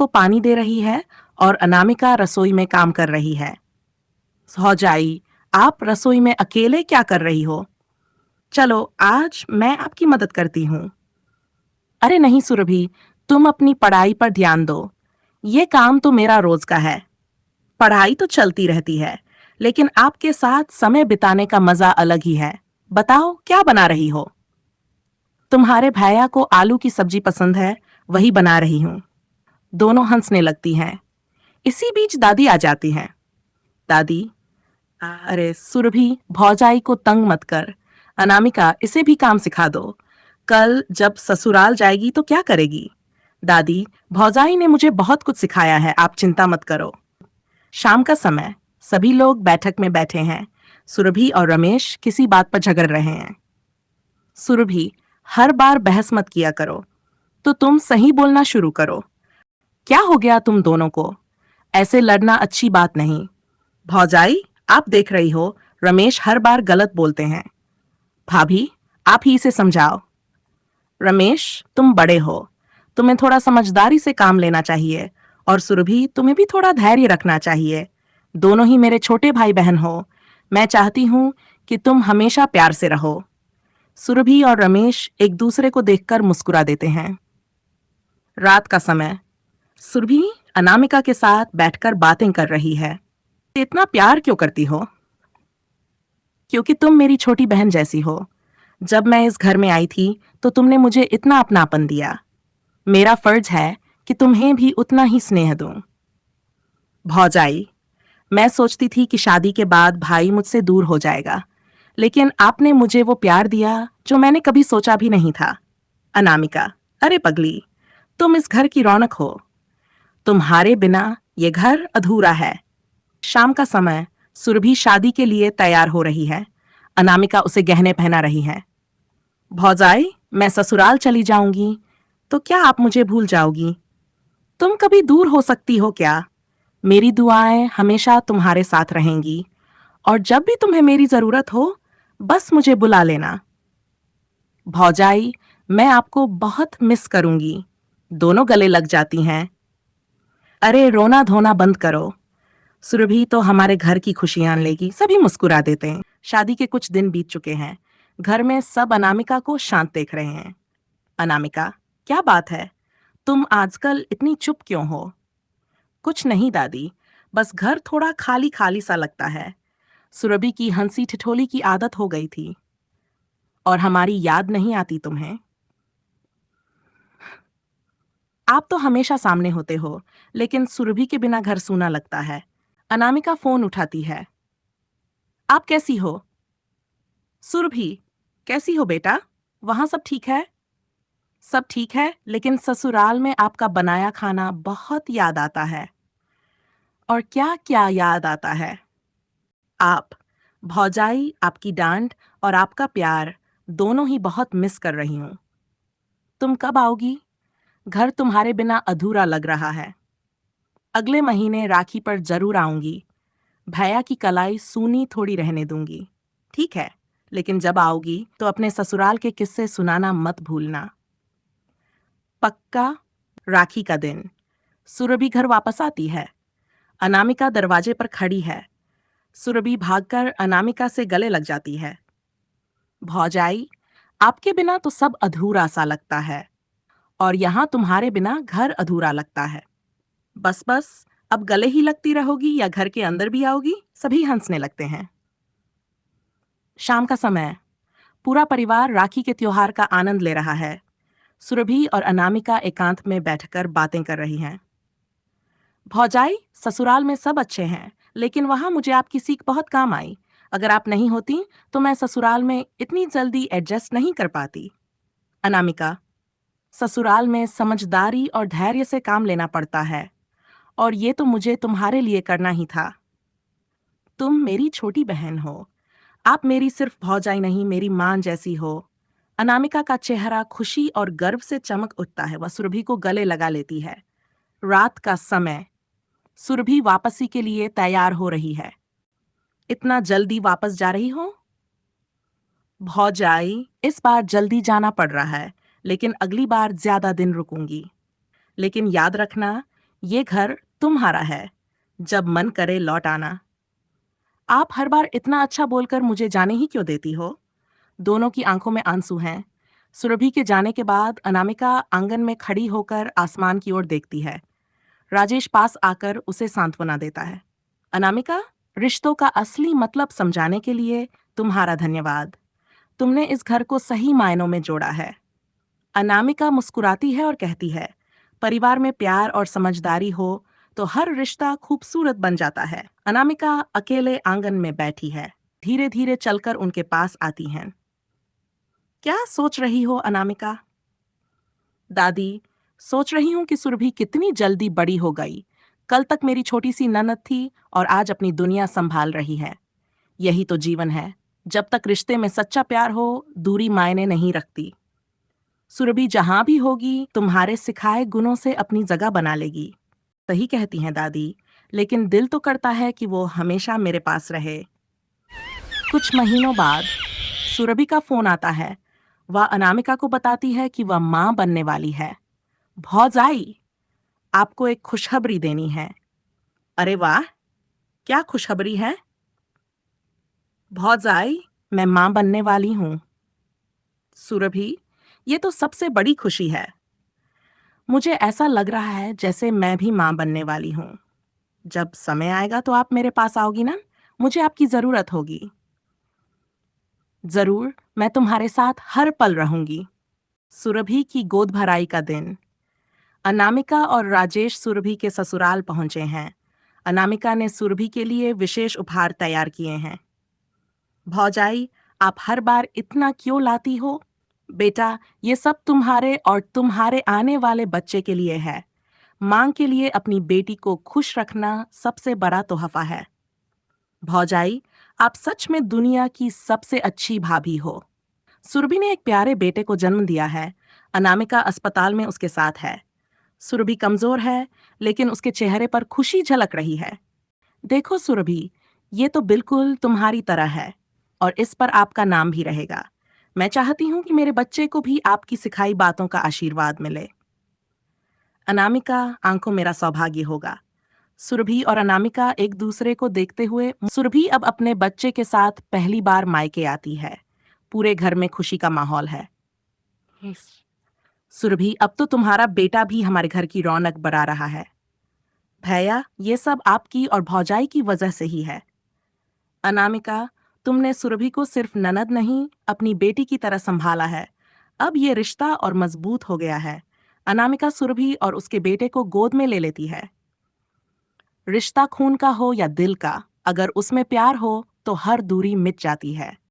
को पानी दे रही है और अनामिका रसोई में काम कर रही है। भौजाई, आप रसोई में अकेले क्या कर रही हो? चलो आज मैं आपकी मदद करती हूँ। अरे नहीं सुरभि, तुम अपनी पढ़ाई पर ध्यान दो। ये काम तो मेरा रोज का है। पढ़ाई तो चलती रहती है, लेकिन आपके साथ समय बिताने का मजा अलग ही है। बताओ क्या बना रही हो? तुम्हारे भैया को आलू की सब्जी पसंद है, वही बना रही हूँ। दोनों हंसने लगती हैं। इसी बीच दादी आ जाती हैं। दादी, अरे सुरभि, भौजाई को तंग मत कर। अनामिका, इसे भी काम सिखा दो। कल जब ससुराल जाएगी तो क्या करेगी? दादी, भौजाई ने मुझे बहुत कुछ सिखाया है, आप चिंता मत करो। शाम का समय, सभी लोग बैठक में बैठे हैं। सुरभि और रमेश किसी बात पर झगड़ रहे हैं। सुरभि, हर बार बहस मत किया करो, तो तुम सही बोलना शुरू करो। क्या हो गया तुम दोनों को? ऐसे लड़ना अच्छी बात नहीं। भौजाई, आप देख रही हो, रमेश हर बार गलत बोलते हैं। भाभी, आप ही इसे समझाओ। रमेश, तुम बड़े हो, तुम्हें थोड़ा समझदारी से काम लेना चाहिए। और सुरभि, तुम्हें भी थोड़ा धैर्य रखना चाहिए। दोनों ही मेरे छोटे भाई बहन हो। मैं चाहती हूँ कि तुम हमेशा प्यार से रहो। सुरभि और रमेश एक दूसरे को देखकर मुस्कुरा देते हैं। रात का समय, सुरभि अनामिका के साथ बैठकर बातें कर रही है। इतना प्यार क्यों करती हो? क्योंकि तुम मेरी छोटी बहन जैसी हो। जब मैं इस घर में आई थी तो तुमने मुझे इतना अपनापन दिया। मेरा फर्ज है कि तुम्हें भी उतना ही स्नेह दूं। भौजाई, मैं सोचती थी कि शादी के बाद भाई मुझसे दूर हो जाएगा, लेकिन आपने मुझे वो प्यार दिया जो मैंने कभी सोचा भी नहीं था। अनामिका, अरे पगली, तुम इस घर की रौनक हो। तुम्हारे बिना ये घर अधूरा है। शाम का समय, सुरभि शादी के लिए तैयार हो रही है। अनामिका उसे गहने पहना रही है। भौजाई, मैं ससुराल चली जाऊंगी तो क्या आप मुझे भूल जाओगी? तुम कभी दूर हो सकती हो क्या? मेरी दुआएं हमेशा तुम्हारे साथ रहेंगी, और जब भी तुम्हें मेरी जरूरत हो, बस मुझे बुला लेना। भौजाई, मैं आपको बहुत मिस करूंगी। दोनों गले लग जाती हैं। अरे रोना धोना बंद करो। सुरभि तो हमारे घर की खुशियां लेगी। सभी मुस्कुरा देते हैं। शादी के कुछ दिन बीत चुके हैं। घर में सब अनामिका को शांत देख रहे हैं। अनामिका, क्या बात है? तुम आजकल इतनी चुप क्यों हो? कुछ नहीं दादी, बस घर थोड़ा खाली खाली सा लगता है। सुरभि की हंसी ठिठोली की आदत हो गई थी। और हमारी याद नहीं आती तुम्हें? आप तो हमेशा सामने होते हो, लेकिन सुरभि के बिना घर सूना लगता है। अनामिका फोन उठाती है। आप कैसी हो? सुरभि, कैसी हो बेटा? वहां सब ठीक है? सब ठीक है, लेकिन ससुराल में आपका बनाया खाना बहुत याद आता है। और क्या क्या याद आता है? आप, भौजाई, आपकी डांट और आपका प्यार, दोनों ही बहुत मिस कर रही हूं। तुम कब आओगी? घर तुम्हारे बिना अधूरा लग रहा है। अगले महीने राखी पर जरूर आऊंगी। भैया की कलाई सूनी थोड़ी रहने दूंगी। ठीक है, लेकिन जब आओगी तो अपने ससुराल के किस्से सुनाना मत भूलना। पक्का। राखी का दिन, सुरभि घर वापस आती है। अनामिका दरवाजे पर खड़ी है। सुरभि भागकर अनामिका से गले लग जाती है। भौजाई, आपके बिना तो सब अधूरा सा लगता है, और यहां तुम्हारे बिना घर अधूरा लगता है। बस बस, अब गले ही लगती रहोगी या घर के अंदर भी आओगी? सभी हंसने लगते हैं। शाम का समय, पूरा परिवार राखी के त्योहार का आनंद ले रहा है। सुरभि और अनामिका एकांत में बैठकर बातें कर रही हैं। भौजाई, ससुराल में सब अच्छे हैं, लेकिन वहां मुझे आपकी सीख बहुत काम आई। अगर आप नहीं होती तो मैं ससुराल में इतनी जल्दी एडजस्ट नहीं कर पाती। अनामिका, ससुराल में समझदारी और धैर्य से काम लेना पड़ता है, और ये तो मुझे तुम्हारे लिए करना ही था। तुम मेरी छोटी बहन हो। आप मेरी सिर्फ भौजाई नहीं, मेरी मां जैसी हो। अनामिका का चेहरा खुशी और गर्व से चमक उठता है। वह सुरभि को गले लगा लेती है। रात का समय, सुरभि वापसी के लिए तैयार हो रही है। इतना जल्दी वापस जा रही हो? भौजाई, इस बार जल्दी जाना पड़ रहा है, लेकिन अगली बार ज्यादा दिन रुकूंगी। लेकिन याद रखना, ये घर तुम्हारा है, जब मन करे लौट आना। आप हर बार इतना अच्छा बोलकर मुझे जाने ही क्यों देती हो? दोनों की आंखों में आंसू हैं। सुरभि के जाने के बाद अनामिका आंगन में खड़ी होकर आसमान की ओर देखती है। राजेश पास आकर उसे सांत्वना देता है। अनामिका, रिश्तों का असली मतलब समझाने के लिए तुम्हारा धन्यवाद। तुमने इस घर को सही मायनों में जोड़ा है। अनामिका मुस्कुराती है और कहती है, परिवार में प्यार और समझदारी हो तो हर रिश्ता खूबसूरत बन जाता है। अनामिका अकेले आंगन में बैठी है, धीरे धीरे चलकर उनके पास आती हैं। क्या सोच रही हो अनामिका? दादी, सोच रही हूं कि सुरभि कितनी जल्दी बड़ी हो गई। कल तक मेरी छोटी सी ननद थी और आज अपनी दुनिया संभाल रही है। यही तो जीवन है। जब तक रिश्ते में सच्चा प्यार हो, दूरी मायने नहीं रखती। सुरभि जहां भी होगी, तुम्हारे सिखाए गुणों से अपनी जगह बना लेगी। सही कहती हैं दादी, लेकिन दिल तो करता है कि वो हमेशा मेरे पास रहे। कुछ महीनों बाद सुरभि का फोन आता है। वह अनामिका को बताती है कि वह मां बनने वाली है। भौजाई, आपको एक खुशखबरी देनी है। अरे वाह, क्या खुशखबरी है? भौजाई, मैं मां बनने वाली हूं। सुरभि, ये तो सबसे बड़ी खुशी है। मुझे ऐसा लग रहा है जैसे मैं भी मां बनने वाली हूं। जब समय आएगा तो आप मेरे पास आओगी ना? मुझे आपकी जरूरत होगी। जरूर, मैं तुम्हारे साथ हर पल रहूंगी। सुरभि की गोद भराई का दिन। अनामिका और राजेश सुरभि के ससुराल पहुंचे हैं। अनामिका ने सुरभि के लिए विशेष उपहार तैयार किए हैं। भौजाई, आप हर बार इतना क्यों लाती हो? बेटा, ये सब तुम्हारे और तुम्हारे आने वाले बच्चे के लिए है। मां के लिए अपनी बेटी को खुश रखना सबसे बड़ा तोहफा है। भौजाई, आप सच में दुनिया की सबसे अच्छी भाभी हो। सुरभि ने एक प्यारे बेटे को जन्म दिया है। अनामिका अस्पताल में उसके साथ है। सुरभि कमजोर है, लेकिन उसके चेहरे पर खुशी झलक रही है। देखो सुरभि, ये तो बिल्कुल तुम्हारी तरह है और इस पर आपका नाम भी रहेगा। मैं चाहती हूँ कि मेरे बच्चे को भी आपकी सिखाई बातों का आशीर्वाद मिले। अनामिका, आंखों मेरा सौभाग्य होगा। सुरभि और अनामिका एक दूसरे को देखते हुए, सुरभि अब अपने बच्चे के साथ पहली बार मायके आती है। पूरे घर में खुशी का माहौल है। सुरभि, अब तो तुम्हारा बेटा भी हमारे घर की रौनक बढ़ा रहा है। भैया, ये सब आपकी और भौजाई की वजह से ही है। अनामिका, तुमने सुरभि को सिर्फ ननद नहीं, अपनी बेटी की तरह संभाला है। अब ये रिश्ता और मजबूत हो गया है। अनामिका सुरभि और उसके बेटे को गोद में ले लेती है। रिश्ता खून का हो या दिल का, अगर उसमें प्यार हो तो हर दूरी मिट जाती है।